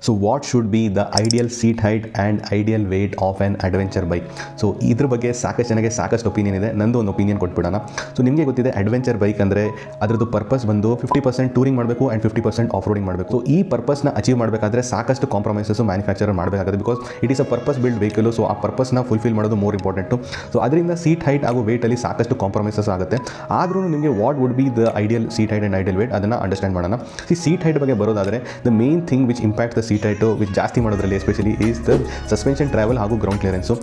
So what should be the ideal seat height and ideal weight of an adventure bike. So ಇದ್ರ ಬಗ್ಗೆ ಸಾಕಷ್ಟು ಜನಕ್ಕೆ ಸಾಕಷ್ಟು opinion ಇದೆ. ನಂದು ಒಂದು ಒಪಿನಿಯನ್ ಕೊಟ್ಬಿಡೋಣ. ಸೊ ನಿಮಗೆ ಗೊತ್ತಿದೆ ಅಡ್ವೆಂಚರ್ ಬೈಕ್ ಅಂದರೆ ಅದರದ್ದು ಪರ್ಪಸ್ ಬಂದು 50% ಟೂರಿಂಗ್ ಮಾಡಬೇಕು ಆ್ಯಂಡ್ 50% ಆಫ್ ರೋಡಿಂಗ್ ಮಾಡಬೇಕು. ಸೊ ಈ ಪರ್ಪಸ್ನ ಅಚೀವ್ ಮಾಡಬೇಕಾದ್ರೆ ಸಾಕಷ್ಟು ಕಾಂಪ್ರಮೈಸಸ್ಸು ಮ್ಯಾನುಫ್ಯಾಕ್ಚರರ್ ಮಾಡಬೇಕಾಗುತ್ತೆ. Because it is a purpose build vehicle. So ಆ ಪರ್ಪಸ್ನ ಫುಲ್ಫಿಲ್ ಮಾಡೋದು ಮೋರ್ ಇಂಪಾರ್ಟೆಂಟು. ಸೊ ಅದರಿಂದ ಸೀಟ್ ಹೈಟ್ ಹಾಗೂ ವೇಟಲ್ಲಿ ಸಾಕಷ್ಟು ಕಾಂಪ್ರಮೈಸಸ್ ಆಗುತ್ತೆ. ಆದ್ರೂ ನಿಮಗೆ what would be the ideal seat height and ideal weight ಅದನ್ನು ಅಂಡರ್ಸ್ಟ್ಯಾಂಡ್ ಮಾಡೋಣ. ಸೀಟ್ ಹೈಟ್ ಬಗ್ಗೆ ಬರೋದಾದರೆ the main thing which impact the seat height which ಜಾಸ್ತಿ ಮಾಡೋದ್ರಲ್ಲಿ especially is the suspension travel ಹಾಗೂ ground clearance.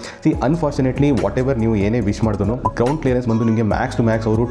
Unfortunately whatever ನೀವು ಏನೇ wish ಮಾಡಿದ್ರು ಗ್ರೌಂಡ್ ಕ್ಲಿಯರೆನ್ಸ್ ಬಂದು ನಿಮಗೆ ಮ್ಯಾಕ್ಸ್ ಟು ಮ್ಯಾಕ್ಸ್ ಅವರು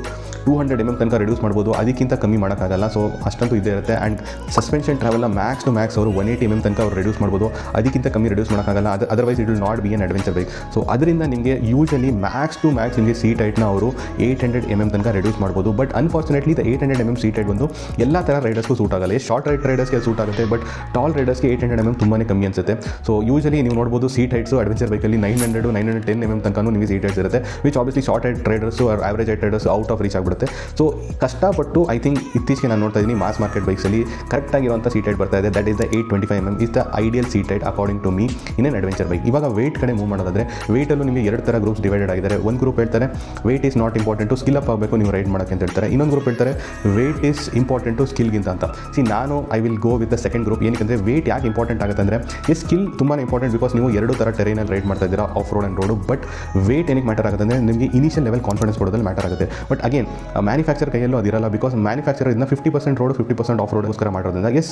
200 mm ತನಕ ರಿಡ್ಯೂಸ್ ಮಾಡ್ಬೋದು. ಅದಕ್ಕಿಂತ ಕಮ್ಮಿ ಮಾಡೋಕ್ಕಾಗಲ್ಲ. ಸೊ ಅಷ್ಟಂತೂ ಇದ್ದೇ ಇರುತ್ತೆ. ಆ್ಯಂಡ್ ಸಸ್ಪೆನ್ಷನ್ ಟ್ರಾವೆಲ್ನ ಮ್ಯಾಕ್ಸ್ ಟು ಮ್ಯಾಕ್ಸ್ ಅವರು 180 mm ತನಕ ಅವರು ರಿಡ್ಯೂಸ್ ಮಾಡ್ಬೋದು. ಅದಕ್ಕಿಂತ ಕಮ್ಮಿ ರಿಡ್ಯೂಸ್ ಮಾಡೋಕ್ಕಾಗಲ್ಲ. Otherwise it will not be N adventure bike. So ಅದರಿಂದ ನಿಮಗೆ ಯೂಶಲಿ ಮ್ಯಾಕ್ಸ್ ಟು ಮ್ಯಾಕ್ಸ್ ನಿಮಗೆ ಸೀಟ್ ಹೈಟ್ನ ಅವರು 800 mm ತನಕ ರಿಡ್ಯೂಸ್ ಮಾಡ್ಬೋದು. But unfortunately the 800 mm seat height ಬಂದು ಎಲ್ಲ ಥರ ರೈಡರ್ಸ್ಗೂ ಸೂಟ್ ಆಗಲ್ಲ. ಶಾರ್ಟ್ ರೈಡರ್ಸ್ಗೆ ಸೂಟ್ ಆಗುತ್ತೆ, ಬಟ್ ಟಾಲ್ ರೈಡರ್ಸ್ಗೆ 800 mm ತುಂಬಾ ಕಮ್ಮಿ ಅನಿಸುತ್ತೆ. ಸೊ ಯೂಶಲಿ ನೀವು ನೋಡ್ಬೋದು ಸೀಟ್ ಹೈಟ್ಸು ಅಡ್ವೆಂಚರ್ ಬೈಕಲ್ಲಿ 910 mm ತನಕ ನಿಮಗೆ ಸೀಟ್ ಹೈಟ್ಸ್ ಇರುತ್ತೆ, which obviously short height riders are average height riders out of reach ಆಗಿಬಿಡುತ್ತೆ. ಸೊ ಕಷ್ಟಪಟ್ಟು ಐ ಥಿಂಕ್ ಇತ್ತೀಚೆಗೆ ನಾನು ನೋಡ್ತಾ ಇದ್ದೀನಿ ಮಾಸ್ ಮಾರ್ಕೆಟ್ ಬೈಕ್ಸಲ್ಲಿ ಕರೆಕ್ಟಾಗಿರುವಂಥ ಸೀಟ್ ಹೈಟ್ ಬರ್ತಾ ಇದೆ. That is the 825 mm is the ideal seat height according to me in an adventure bike. ಇವಾಗ ವೇಟ್ ಕಡೆ ಮೂವ್ ಮಾಡೋದಾದರೆ ವೇಟಲ್ಲೂ ನಿಮಗೆ ಎರಡು ಥರ ಗ್ರೂಪ್ಸ್ ಡಿವೈಡೆಡ್ ಆಗಿದ್ದಾರೆ. ಒಂದು ಗ್ರೂಪ್ ಹೇಳ್ತಾರೆ weight is not important, skill up ಆಗಬೇಕು ನೀವು ರೈಡ್ ಮಾಡೋಕ್ಕೆ ಅಂತ ಹೇಳ್ತಾರೆ. ಇನ್ನೊಂದು ಗ್ರೂಪ್ ಹೇಳ್ತಾರೆ ವೇಟ್ ಈಸ್ ಇಂಪಾರ್ಟೆಂಟು ಸ್ಕಿಲ್ಗಿಂತ ಅಂತ. ನಾನು I will go with the second group. ಏನಕ್ಕೆ ವೇಟ್ ಯಾಕೆ ಇಂಪಾರ್ಟೆಂಟ್ ಆಗುತ್ತೆ ಅಂದರೆ ಈ ಸ್ಕಿಲ್ ತುಂಬಾ ಇಂಪಾರ್ಟೆಂಟ್. ಬಿಕಾಸ್ ನೀವು ಎರಡು ಥರ ಟೆರೈನಲ್ಲಿ ರೈಡ್ ಮಾಡ್ತಾ ಇದ್ದೀರಾ, off road and road. But weight ಏನಕ್ಕೆ ಮ್ಯಾಟರ್ ಆಗುತ್ತೆ ಅಂದರೆ ನಿಮಗೆ ಇನಿಷಿಯಲ್ ಲೆವೆಲ್ ಕಾನ್ಫಿಡೆನ್ಸ್ ಕೊಡೋದ್ರಲ್ಲಿ ಮ್ಯಾಟರ್ ಆಗುತ್ತೆ. ಬಟ್ ಅಗೇನ್ ಮ್ಯಾನುಫ್ಯಾಕ್ಚರ್ ಕೈಯಲ್ಲೂ ಅದಿರಲ್ಲ. ಬಿಕಾಸ್ ಮ್ಯಾನುಫ್ಯಾಕ್ಚರ್ ಇದನ್ನ 50% ರೋಡ್ 50% ಆಫ್ ರೋಡ್ಗೋಸ್ಕರ ಮಾಡೋದ್ರಿಂದ ಎಸ್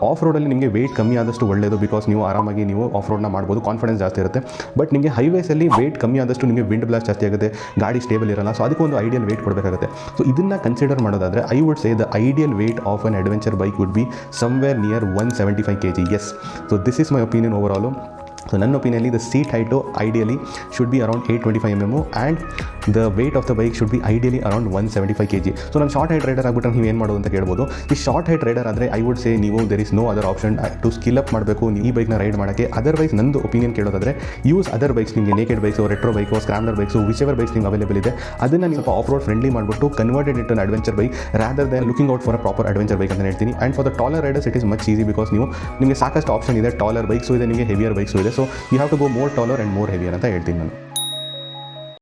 ಆಫ್ ರೋಡಲ್ಲಿ ನಿಮಗೆ ವೇಟ್ ಕಮ್ಮಿ ಆದಷ್ಟು ಒಳ್ಳೆಯದು. ಬಿಕಾಸ್ ನೀವು ಆರಾಮಾಗಿ ನೀವು ಆಫ್ ರೋಡ್ನ ಮಾಡ್ಬೋದು, ಕಾನ್ಫಿಡೆನ್ಸ್ ಜಾಸ್ತಿ ಇರುತ್ತೆ. ಬಟ್ ನಿಮಗೆ ಹೈವೇಸಲ್ಲಿ ವೇಟ್ ಕಮ್ಮಿ ಆದಷ್ಟು ನಿಮಗೆ ವಿಂಡ್ ಬ್ಲಾಸ್ಟ್ ಜಾಸ್ತಿ ಆಗುತ್ತೆ, ಗಾಡಿ ಸ್ಟೇಬಲ್ ಇರಲ್ಲ. ಸೊ ಅದಕ್ಕೆ ಒಂದು ಐಡಿಯಲ್ ವೇಟ್ ಕೊಡಬೇಕಾಗುತ್ತೆ. ಸೊ ಇದನ್ನು ಕನ್ಸಿಡರ್ ಮಾಡೋದಾದರೆ I would say the ideal weight of an adventure bike would be somewhere near 175 kg. Yes, so this is my opinion overall. So ನನ್ನ ಒಪಿನಿಯಲ್ಲಿ the seat height ideally should be around 825 mm and the weight of the bike should be ideally around 175 kg. So ನಾನು short height rider ಆಗಿಬಿಟ್ರೆ ನೀವು ಏನು ಮಾಡೋದು ಅಂತ ಕೇಳ್ಬೋದು. ಈ ಶಾರ್ಟ್ ಹೈಟ್ ರೈಡರ್ ಆದರೆ ಐ ವುಡ್ ಸೇ ನೀವು there is no other option to skill up ಮಾಡಬೇಕು ಈ ಬೈಕ್ನ ರೈಡ್ ಮಾಡೋಕ್ಕೆ. ಅದರ್ವೈಸ್ ನಂದು ಒಪಿನಿಯನ್ ಕೇಳೋದಾದರೆ ಯೂಸ್ ಅದರ್ ಬೈಕ್ಸ್, ನಿಮಗೆ naked bikes, retro bike, scrambler bikes, whichever bikes ನಿಮ್ಗೆ ಅವೈಲೇಬಲ್ ಇದೆ ಅದನ್ನು ನೀವು ಸ್ವಲ್ಪ ಆಫ್ ರೋಡ್ ಫ್ರೆಂಡ್ಲಿ ಮಾಡಿಬಿಟ್ಟು converted it an adventure bike rather than looking out for a proper adventure bike ಅಂತ ಹೇಳ್ತೀನಿ. And for the taller riders it is much easy. Because ನಿಮಗೆ ಸಾಕಷ್ಟು ಆಪ್ಷನ್ ಇದೆ. ಟಾಲರ್ ಬೈಕ್ಸು ಇದೆ, ನಿಮಗೆ ಹೆವಿಯರ್ ಬೈಕ್ಸು ಇದೆ. So you have to go more taller and more heavier ಅಂತ ಹೇಳ್ತೀನಿ ನಾನು.